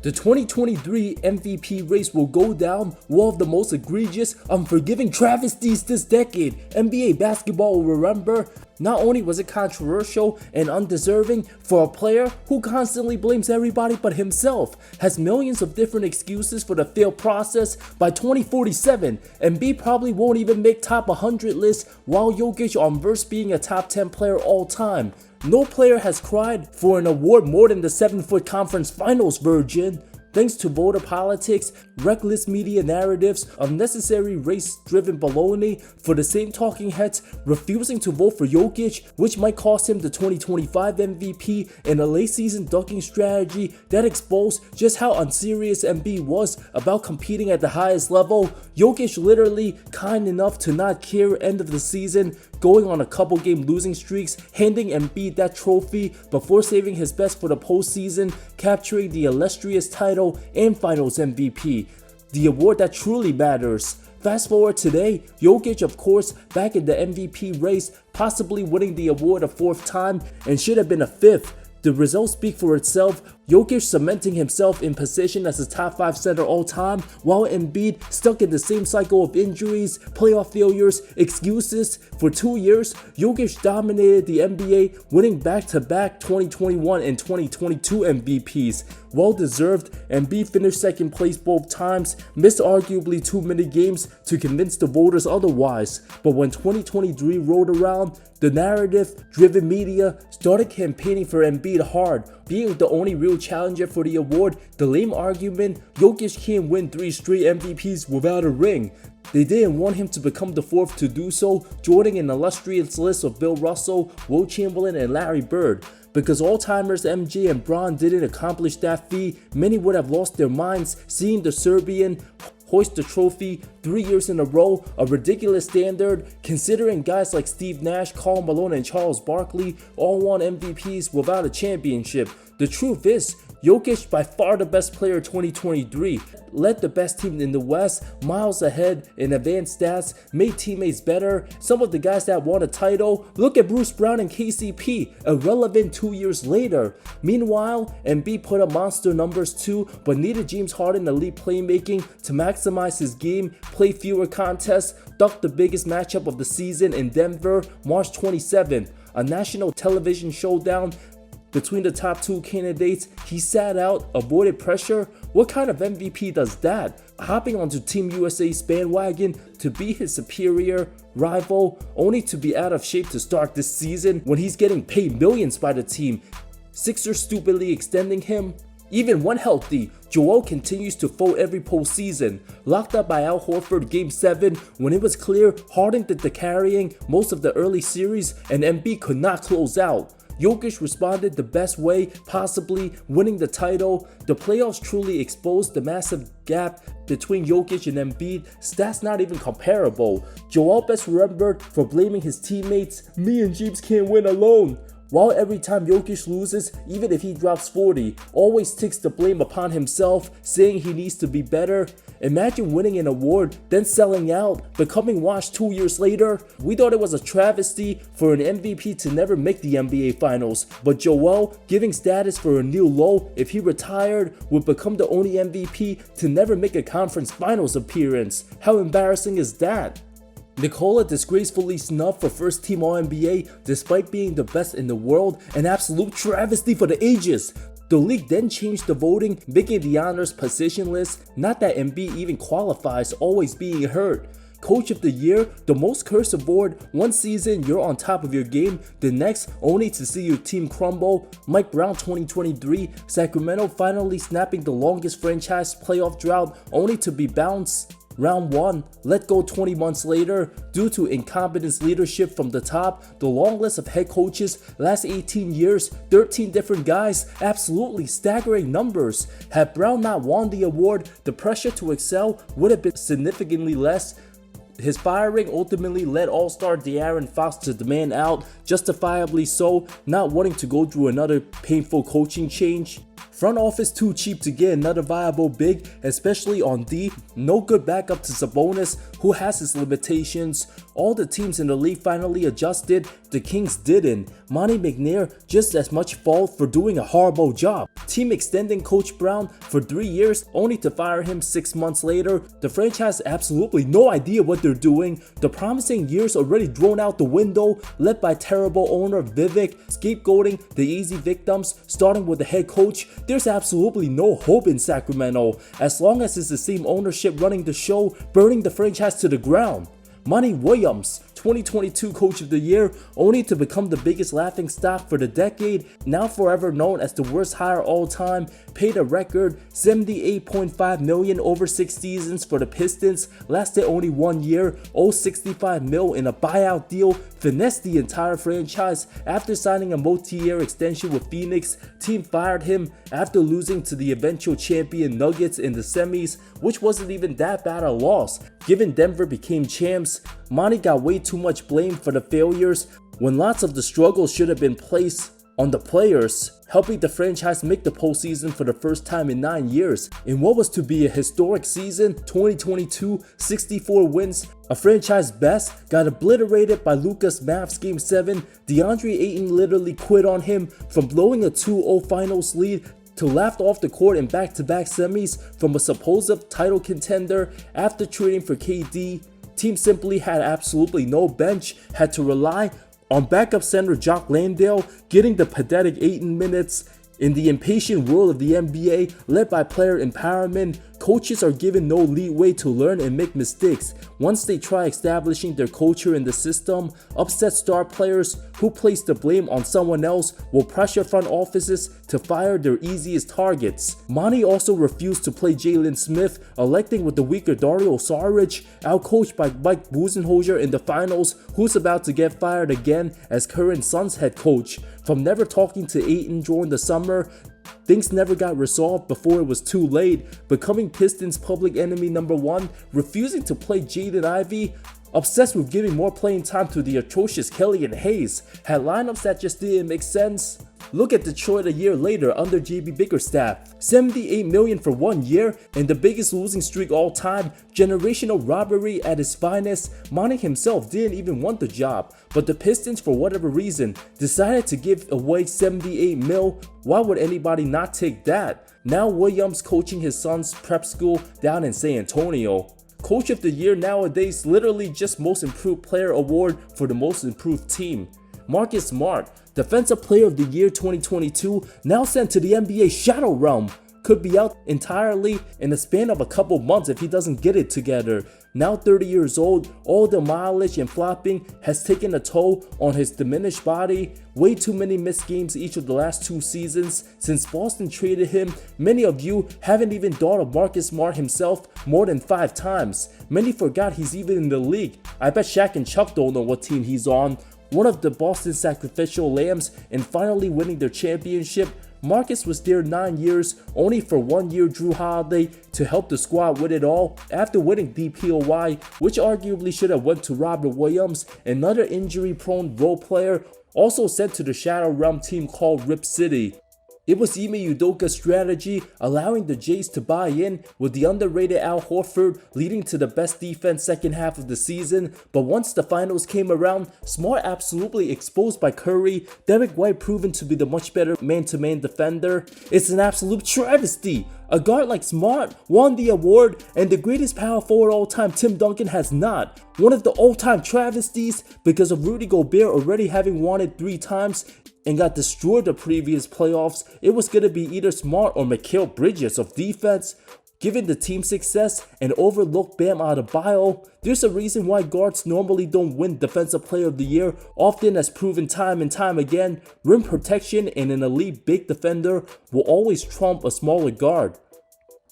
The 2023 MVP race will go down one of the most egregious, unforgiving travesties this decade. NBA basketball will remember. Not only was it controversial and undeserving for a player who constantly blames everybody but himself, has millions of different excuses for the failed process, by 2047, Embiid probably won't even make top 100 lists, while Jokic on verse being a top 10 player all time. No player has cried for an award more than the 7-foot conference finals virgin. Thanks to voter politics, reckless media narratives, unnecessary race-driven baloney for the same talking heads refusing to vote for Jokic, which might cost him the 2025 MVP, and a late-season ducking strategy that exposed just how unserious Embiid was about competing at the highest level. Jokic literally kind enough to not care end of the season, going on a couple game losing streaks, handing Embiid that trophy before saving his best for the postseason, capturing the illustrious title and Finals MVP, the award that truly matters. Fast forward today, Jokic of course back in the MVP race, possibly winning the award a fourth time and should have been a fifth. The results speak for itself. Jokic cementing himself in position as a top 5 center all time, while Embiid stuck in the same cycle of injuries, playoff failures, excuses. For 2 years, Jokic dominated the NBA, winning back-to-back 2021 and 2022 MVPs. Well deserved. Embiid finished second place both times, missed arguably too many games to convince the voters otherwise. But when 2023 rolled around, the narrative-driven media started campaigning for Embiid hard, being the only real challenger for the award. The lame argument, Jokic can't win 3 straight MVPs without a ring. They didn't want him to become the fourth to do so, joining an illustrious list of Bill Russell, Will Chamberlain, and Larry Bird. Because all-timers MJ and Bron didn't accomplish that feat, many would have lost their minds seeing the Serbian hoist the trophy 3 years in a row, a ridiculous standard considering guys like Steve Nash, Karl Malone, and Charles Barkley all won MVPs without a championship. The truth is, Jokic, by far the best player 2023, led the best team in the West, miles ahead in advanced stats, made teammates better. Some of the guys that won a title, look at Bruce Brown and KCP, irrelevant 2 years later. Meanwhile, Embiid put up monster numbers too, but needed James Harden elite playmaking to maximize his game, play fewer contests, duck the biggest matchup of the season in Denver, March 27th, a national television showdown between the top 2 candidates. He sat out, avoided pressure. What kind of MVP does that? Hopping onto Team USA's bandwagon to be his superior rival, only to be out of shape to start this season when he's getting paid millions by the team. Sixers stupidly extending him. Even when healthy, Joel continues to fold every postseason. Locked up by Al Horford Game 7 when it was clear Harden did the carrying most of the early series and Embiid could not close out. Jokic responded the best way, possibly winning the title. The playoffs truly exposed the massive gap between Jokic and Embiid. Stats not even comparable. Joel best remembered for blaming his teammates, "Me and James can't win alone." While every time Jokic loses, even if he drops 40, always takes the blame upon himself, saying he needs to be better. Imagine winning an award, then selling out, becoming washed 2 years later. We thought it was a travesty for an MVP to never make the NBA Finals, but Joel, giving status for a new low if he retired, would become the only MVP to never make a conference finals appearance. How embarrassing is that? Nikola disgracefully snubbed for first team All-NBA despite being the best in the world, an absolute travesty for the ages. The league then changed the voting, making the honors positionless, not that Embiid even qualifies, always being hurt. Coach of the Year, the most cursed award. One season you're on top of your game, the next only to see your team crumble. Mike Brown 2023, Sacramento finally snapping the longest franchise playoff drought only to be bounced round 1, let go 20 months later due to incompetence leadership from the top. The long list of head coaches, last 18 years, 13 different guys, absolutely staggering numbers. Had Brown not won the award, the pressure to excel would have been significantly less. His firing ultimately led all-star De'Aaron Fox to demand out, justifiably so, not wanting to go through another painful coaching change. Front office too cheap to get another viable big, especially on D. No good backup to Sabonis, who has his limitations. All the teams in the league finally adjusted, the Kings didn't. Monty McNair just as much fault for doing a horrible job. Team extending Coach Brown for 3 years only to fire him 6 months later. The franchise has absolutely no idea what they're doing. The promising years already thrown out the window, led by terrible owner Vivek, scapegoating the easy victims, starting with the head coach. There's absolutely no hope in Sacramento, as long as it's the same ownership running the show, burning the franchise to the ground. Monty Williams, 2022 Coach of the Year, only to become the biggest laughingstock for the decade, now forever known as the worst hire all time, paid a record $78.5 million over 6 seasons for the Pistons, lasted only 1 year, owed $65 million in a buyout deal, finessed the entire franchise after signing a multi-year extension with Phoenix. Team fired him after losing to the eventual champion Nuggets in the semis, which wasn't even that bad a loss. Given Denver became champs, Monty got way too much blame for the failures when lots of the struggles should have been placed on the players, helping the franchise make the postseason for the first time in 9 years. In what was to be a historic season, 2022, 64 wins, a franchise best, got obliterated by Luka's Mavs Game 7. DeAndre Ayton literally quit on him, from blowing a 2-0 finals lead to laughed off the court in back-to-back semis from a supposed title contender after trading for KD. Team simply had absolutely no bench, had to rely on backup center Jock Landale, getting the pathetic 18 minutes. In the impatient world of the NBA, led by player empowerment, coaches are given no leeway to learn and make mistakes. Once they try establishing their culture in the system, upset star players who place the blame on someone else will pressure front offices to fire their easiest targets. Monty also refused to play Jalen Smith, electing with the weaker Dario Saric, outcoached by Mike Budenholzer in the finals, who's about to get fired again as current Suns head coach. From never talking to Ayton during the summer, things never got resolved before it was too late, becoming Pistons public enemy number 1, refusing to play Jaden Ivey, obsessed with giving more playing time to the atrocious Kelly and Hayes, had lineups that just didn't make sense. Look at Detroit a year later under JB Bickerstaff, $78 million for 1 year, and the biggest losing streak all time, generational robbery at its finest. Monty himself didn't even want the job, but the Pistons, for whatever reason, decided to give away $78 million. Why would anybody not take that? Now Williams coaching his son's prep school down in San Antonio. Coach of the Year nowadays, literally just most improved player award for the most improved team. Marcus Smart, Defensive Player of the Year 2022, now sent to the NBA Shadow Realm. Could be out entirely in the span of a couple months if he doesn't get it together. Now 30 years old, all the mileage and flopping has taken a toll on his diminished body. Way too many missed games each of the last 2 seasons since Boston traded him. Many of you haven't even thought of Marcus Smart himself more than 5 times. Many forgot he's even in the league. I bet Shaq and Chuck don't know what team he's on. One of the Boston sacrificial lambs in finally winning their championship. Marcus was there 9 years, only for 1 year Drew Holiday to help the squad win it all after winning DPOY, which arguably should have went to Robert Williams, another injury-prone role player, also sent to the Shadow Realm team called Rip City. It was Ime Udoka's strategy, allowing the Jays to buy in, with the underrated Al Horford leading to the best defense second half of the season. But once the finals came around, Smart absolutely exposed by Curry, Derek White proven to be the much better man-to-man defender. It's an absolute travesty. A guard like Smart won the award, and the greatest power forward all time, Tim Duncan, has not. One of the all-time travesties because of Rudy Gobert already having won it 3 times and got destroyed the previous playoffs. It was going to be either Smart or Mikal Bridges of defense. Given the team's success and overlooked Bam Adebayo, there's a reason why guards normally don't win Defensive Player of the Year, often as proven time and time again. Rim protection and an elite big defender will always trump a smaller guard.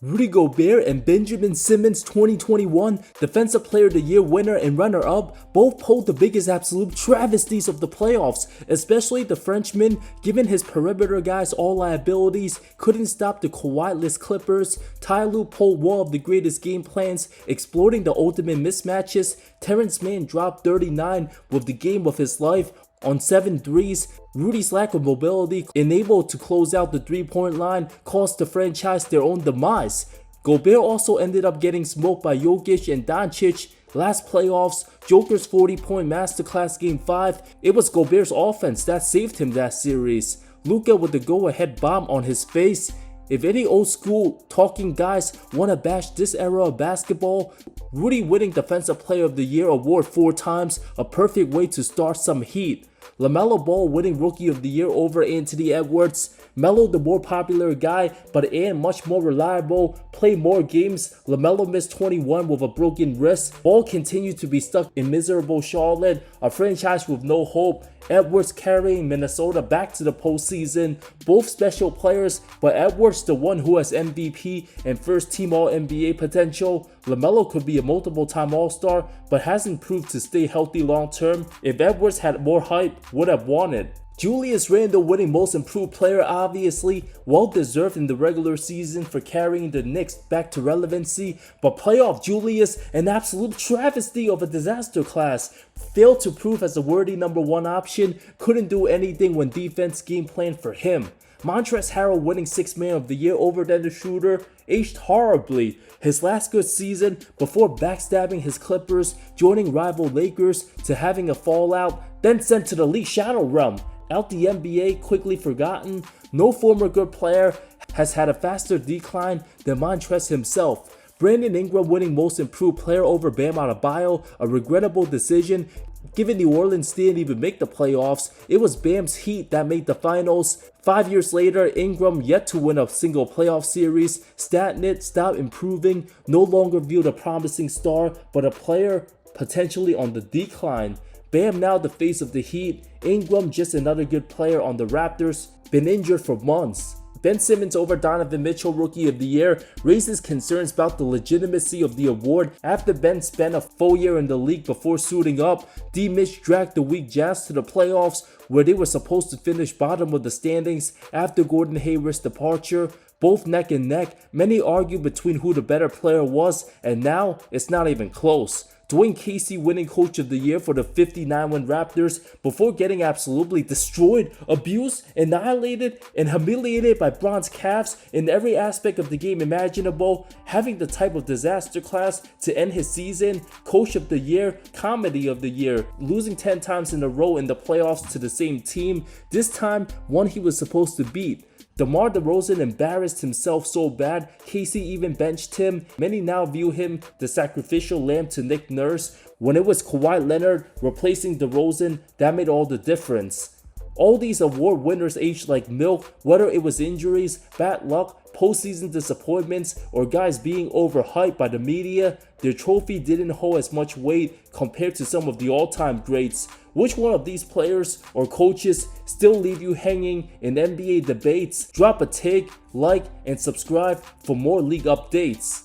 Rudy Gobert and Benjamin Simmons 2021 Defensive Player of the Year winner and runner-up both pulled the biggest absolute travesties of the playoffs, especially the Frenchman, given his perimeter guys all liabilities, couldn't stop the Kawhi-less Clippers. Ty Lue pulled one of the greatest game plans, exploiting the ultimate mismatches. Terrence Mann dropped 39 with the game of his life on 7 threes. Rudy's lack of mobility, enabled to close out the three-point line, cost the franchise their own demise. Gobert also ended up getting smoked by Jokic and Doncic. Last playoffs, Joker's 40-point masterclass game 5, it was Gobert's offense that saved him that series. Luka with the go-ahead bomb on his face. If any old school talking guys wanna bash this era of basketball, Rudy winning Defensive Player of the Year award 4 times, a perfect way to start some heat. LaMelo Ball winning Rookie of the Year over Anthony Edwards. Melo the more popular guy, but Ant much more reliable, play more games. LaMelo missed 21 with a broken wrist. Ball continued to be stuck in miserable Charlotte, a franchise with no hope. Edwards carrying Minnesota back to the postseason. Both special players, but Edwards the one who has MVP and first team All-NBA potential. LaMelo could be a multiple-time All-Star, but hasn't proved to stay healthy long-term. If Edwards had more hype, would have won it. Julius Randle winning Most Improved Player, obviously, well deserved in the regular season for carrying the Knicks back to relevancy, but playoff Julius, an absolute travesty of a disaster class, failed to prove as a worthy number 1 option, couldn't do anything when defense game planned for him. Montrezl Harrell winning 6th Man of the Year over Dennis Schroeder, aged horribly. His last good season before backstabbing his Clippers, joining rival Lakers to having a fallout, then sent to the Elite Shadow Realm. Out the NBA, quickly forgotten. No former good player has had a faster decline than Montrezl himself. Brandon Ingram winning Most Improved Player over Bam Adebayo, a regrettable decision. Given New Orleans didn't even make the playoffs, it was Bam's Heat that made the finals. 5 years later, Ingram yet to win a single playoff series. Statnit stopped improving, no longer viewed a promising star, but a player potentially on the decline. Bam now the face of the Heat. Ingram just another good player on the Raptors, been injured for months. Ben Simmons over Donovan Mitchell Rookie of the Year raises concerns about the legitimacy of the award after Ben spent a full year in the league before suiting up. D-Mitch dragged the weak Jazz to the playoffs where they were supposed to finish bottom of the standings after Gordon Hayward's departure. Both neck and neck, many argue between who the better player was, and now it's not even close. Dwane Casey winning Coach of the Year for the 59-win Raptors before getting absolutely destroyed, abused, annihilated, and humiliated by bronze Cavs in every aspect of the game imaginable, having the type of disaster class to end his season. Coach of the Year, Comedy of the Year, losing 10 times in a row in the playoffs to the same team, this time one he was supposed to beat. DeMar DeRozan embarrassed himself so bad, Casey even benched him. Many now view him the sacrificial lamb to Nick Nurse. When it was Kawhi Leonard replacing DeRozan, that made all the difference. All these award winners aged like milk, whether it was injuries, bad luck, postseason disappointments, or guys being overhyped by the media, their trophy didn't hold as much weight compared to some of the all-time greats. Which one of these players or coaches still leave you hanging in NBA debates? Drop a take, like, and subscribe for more league updates.